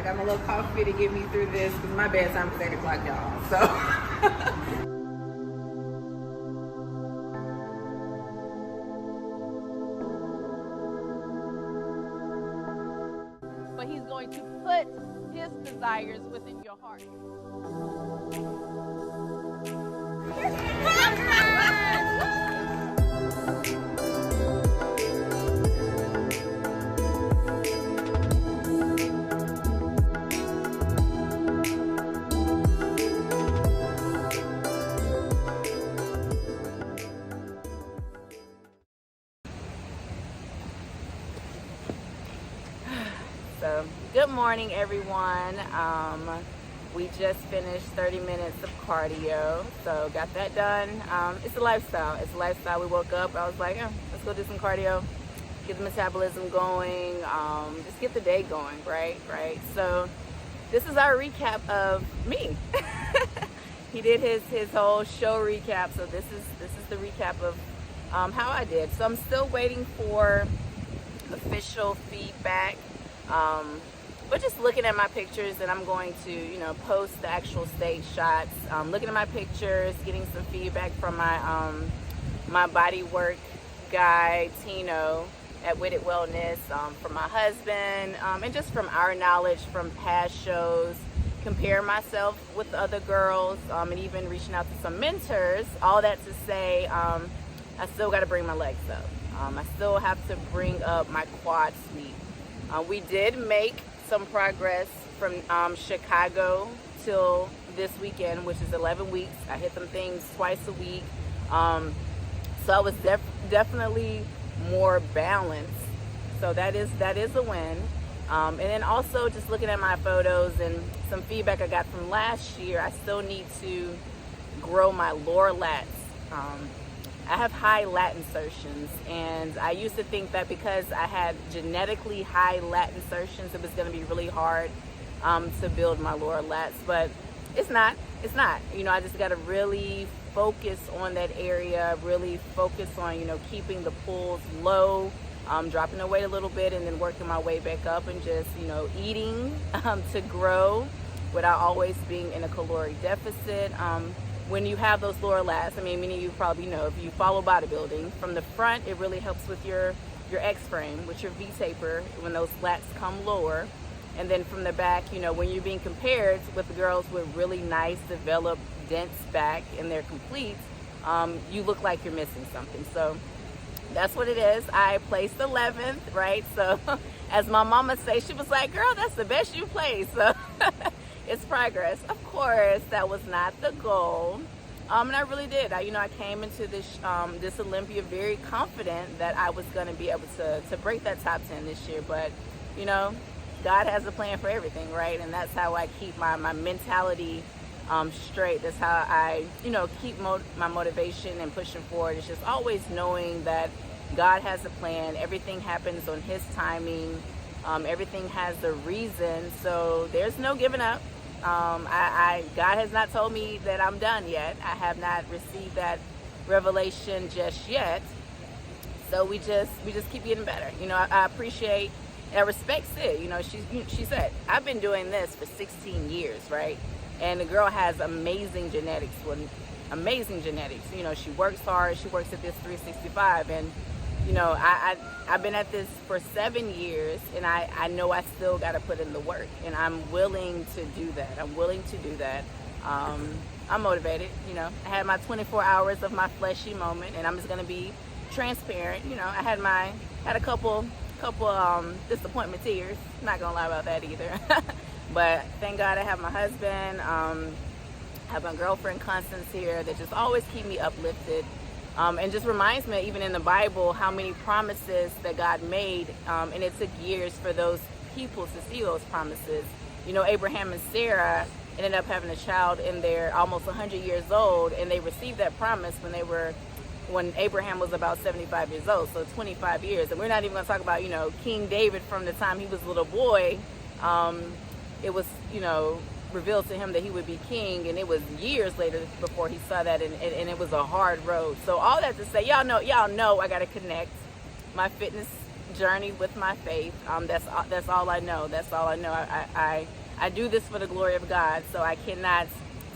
got my little coffee to get me through this because my bedtime is 8 o'clock, y'all. So. But he's going to put his desires within your heart. So, good morning, everyone. We just finished 30 minutes of cardio, so got that done. It's a lifestyle. It's a lifestyle. We woke up, I was like, let's go do some cardio, get the metabolism going, just get the day going, right? So, this is our recap of me. He did his whole show recap, so this is the recap of how I did. So, I'm still waiting for official feedback. But just looking at my pictures, and I'm going to, post the actual stage shots. Looking at my pictures, getting some feedback from my body work guy, Tino, at Witted Wellness, from my husband, and just from our knowledge from past shows, compare myself with the other girls, and even reaching out to some mentors. All that to say, I still got to bring my legs up. I still have to bring up my quad sweep. We did make some progress from Chicago till this weekend, which is 11 weeks. I hit them things twice a week. So I was definitely more balanced. So that is a win. And then also just looking at my photos and some feedback I got from last year, I still need to grow my lower lats. I have high lat insertions, and I used to think that because I had genetically high lat insertions, it was going to be really hard to build my lower lats, but it's not. I just got to really focus on that area, really focus on, keeping the pulls low, dropping the weight a little bit, and then working my way back up, and just, eating to grow without always being in a caloric deficit. When you have those lower lats, many of you probably know, if you follow bodybuilding, from the front, it really helps with your X-frame, with your V-taper, when those lats come lower. And then from the back, when you're being compared with the girls with really nice, developed, dense back, and they're complete, you look like you're missing something. So that's what it is. I placed 11th, right? So as my mama say, she was like, girl, that's the best you placed. So it's progress. Of course, that was not the goal. And I really did. I came into this Olympia very confident that I was going to be able to break that top 10 this year. But, God has a plan for everything, right? And that's how I keep my mentality straight. That's how I, keep my motivation and pushing forward. It's just always knowing that God has a plan. Everything happens on His timing. Everything has a reason. So there's no giving up. God has not told me that I'm done yet. I have not received that revelation just yet. So we just keep getting better. I appreciate and I respect Sid. She said, I've been doing this for 16 years, right? And the girl has amazing genetics. Amazing genetics. She works hard. She works at this 365. And, I've been at this for 7 years, and I know I still got to put in the work, and I'm willing to do that. I'm motivated. I had my 24 hours of my fleshy moment, and I'm just going to be transparent. I had a couple disappointment tears. I'm not going to lie about that either. But thank God I have my husband, have my girlfriend Constance here that just always keep me uplifted. And just reminds me, even in the Bible, how many promises that God made, and it took years for those people to see those promises. Abraham and Sarah ended up having a child in their almost 100 years old, and they received that promise when Abraham was about 75 years old, so 25 years. And we're not even going to talk about, King David from the time he was a little boy. It was, revealed to him that he would be king, and it was years later before he saw that, and it was a hard road. So all that to say, y'all know I got to connect my fitness journey with my faith. That's all I know. That's all I know. I do this for the glory of God, so I cannot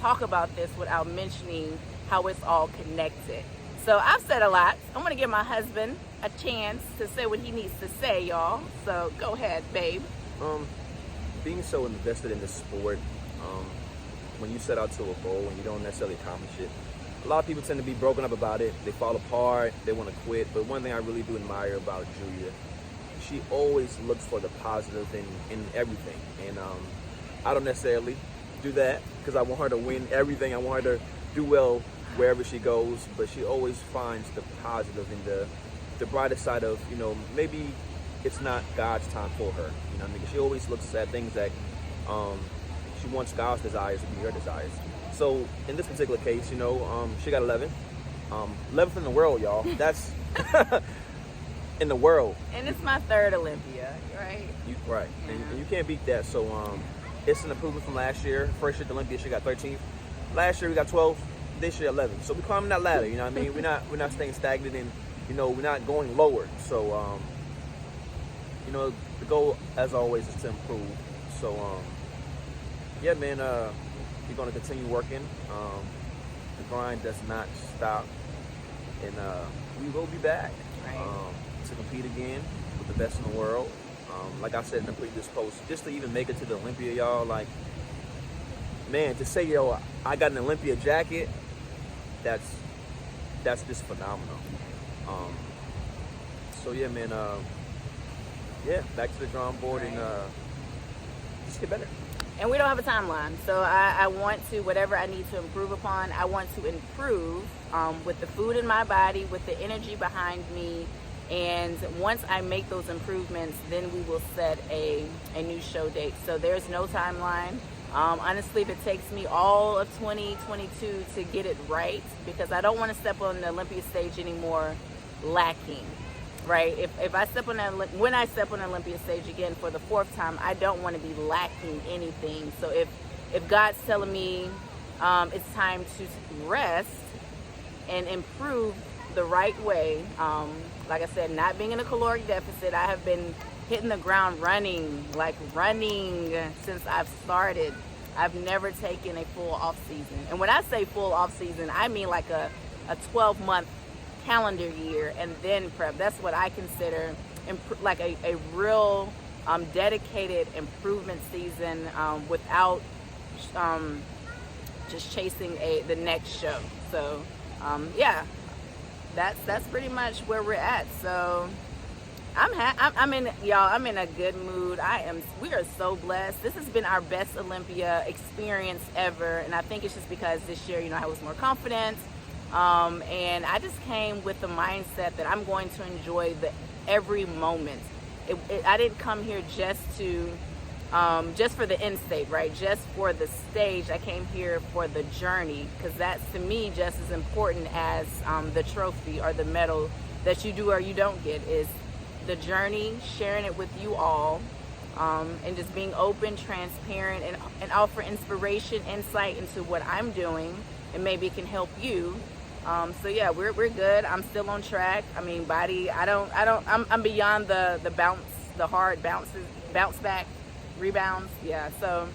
talk about this without mentioning how it's all connected. So I've said a lot. I'm going to give my husband a chance to say what he needs to say, y'all. So go ahead, babe. Being so invested in the sport, when you set out to a goal and you don't necessarily accomplish it, a lot of people tend to be broken up about it. They fall apart, they want to quit. But one thing I really do admire about Julia, she always looks for the positive in everything. And I don't necessarily do that because I want her to win everything. I want her to do well wherever she goes, but she always finds the positive in the brighter side of, maybe it's not God's time for her. I mean, she always looks at things that she wants God's desires to be her desires. So in this particular case, she got 11. 11th in the world, y'all. That's in the world. And it's my third Olympia, right? Right. Yeah. And you can't beat that. So it's an improvement from last year. First year at Olympia, she got 13th. Last year we got 12th. This year 11th. So we're climbing that ladder. You know what I mean? We're not staying stagnant, and we're not going lower. So the goal, as always, is to improve. So yeah, man. We're going to continue working. The grind does not stop, and we will be back to compete again with the best in the world. Like I said in the previous post, just to even make it to the Olympia, y'all, like, man, to say, I got an Olympia jacket, that's just phenomenal. So yeah, man, back to the drawing board and just get better. And we don't have a timeline, so I want to, whatever I need to improve upon, I want to improve with the food in my body, with the energy behind me. And once I make those improvements, then we will set a new show date. So there's no timeline. Honestly, if it takes me all of 2022 to get it right, because I don't want to step on the Olympia stage anymore lacking, right? If I step on when I step on the Olympia stage again for the 4th time, I don't want to be lacking anything. So if God's telling me it's time to rest and improve the right way, like I said, not being in a caloric deficit, I have been hitting the ground running since I've started. I've never taken a full off season. And when I say full off season, I mean like a 12-month calendar year and then prep. That's what I consider like a real dedicated improvement season without just chasing the next show. So yeah, that's pretty much where we're at. So I'm in a good mood. We are so blessed. This has been our best Olympia experience ever, and I think it's just because this year, I was more confident, and I just came with the mindset that I'm going to enjoy every moment. I didn't come here just for the end state, right? Just for the stage. I came here for the journey, because that's, to me, just as important as the trophy or the medal that you do or you don't get, is the journey, sharing it with you all, and just being open, transparent, and offer inspiration, insight into what I'm doing, and maybe it can help you. So yeah, we're good. I'm still on track. I mean, body, I'm beyond the bounce, the hard bounces, bounce back, rebounds. Yeah, so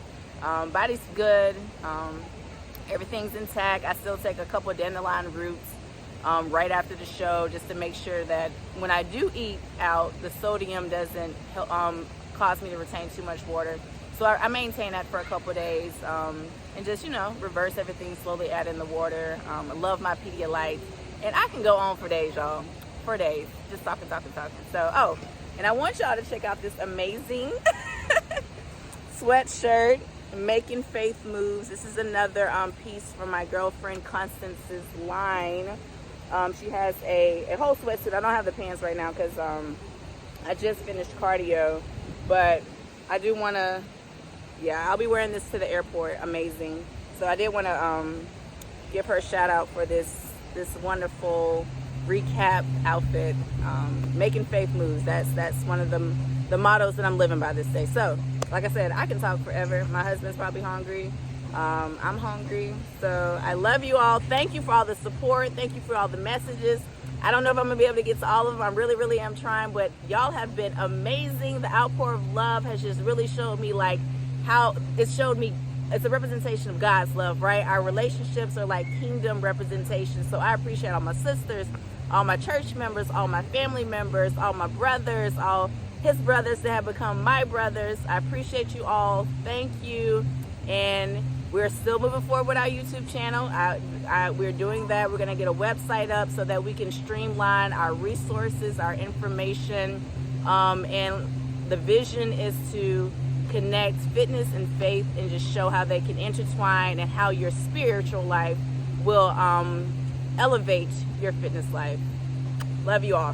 body's good. Everything's intact. I still take a couple of dandelion roots right after the show, just to make sure that when I do eat out, the sodium doesn't cause me to retain too much water. So I maintain that for a couple of days, and just, reverse everything, slowly add in the water. I love my Pedialyte, and I can go on for days, y'all, for days, just talking. So, and I want y'all to check out this amazing sweatshirt, Making Faith Moves. This is another piece from my girlfriend Constance's line. She has a whole sweatsuit. I don't have the pants right now because I just finished cardio, but I do want to, I'll be wearing this to the airport. Amazing. So I did want to give her a shout out for this wonderful recap outfit. Making Faith Moves. That's one of the mottos that I'm living by this day. So like I said, I can talk forever. My husband's probably hungry. I'm hungry. So I love you all. Thank you for all the support. Thank you for all the messages. I don't know if I'm gonna be able to get to all of them. I really am trying, but y'all have been amazing. The outpour of love has just really showed me like how it showed me it's a representation of God's love, right? Our relationships are like kingdom representation. So I appreciate all my sisters, all my church members, all my family members, all my brothers, all his brothers that have become my brothers. I appreciate you all. Thank you. And we're still moving forward with our YouTube channel. We're doing that. We're going to get a website up so that we can streamline our resources, our information. And the vision is to connect fitness and faith and just show how they can intertwine and how your spiritual life will elevate your fitness life. Love you all.